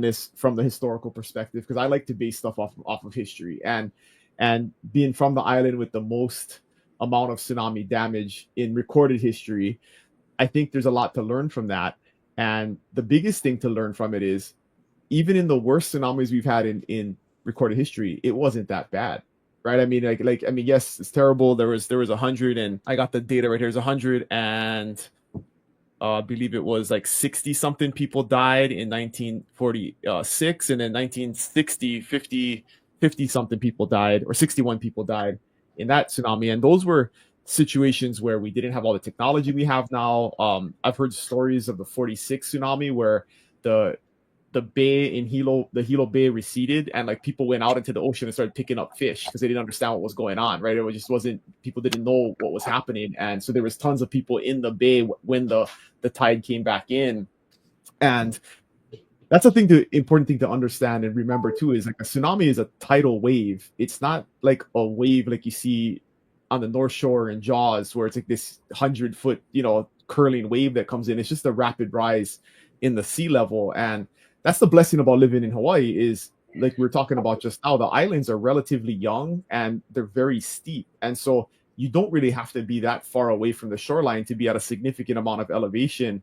this from the historical perspective because I like to base stuff off of history, and being from the island with the most amount of tsunami damage in recorded history, I think there's a lot to learn from that. And the biggest thing to learn from it is even in the worst tsunamis we've had in recorded history, it wasn't that bad, right? I mean, I mean, yes, it's terrible. There was 100, and I got the data right here. There's 100, and I believe it was like 60 something people died in 1946, and then 1960, 50 something people died, or 61 people died in that tsunami. And those were situations where we didn't have all the technology we have now. I've heard stories of the 46 tsunami where the the bay in Hilo, the Hilo Bay receded, and like people went out into the ocean and started picking up fish because they didn't understand what was going on, right? It just wasn't, people didn't know what was happening, and so there was tons of people in the bay when the tide came back in. And that's a thing to important thing to understand and remember too, is like a tsunami is a tidal wave. It's not like a wave like you see on the North Shore in Jaws, where it's like this 100 foot, curling wave that comes in. It's just a rapid rise in the sea level. And that's the blessing about living in Hawaii, is like we were talking about just now, the islands are relatively young and they're very steep. And so you don't really have to be that far away from the shoreline to be at a significant amount of elevation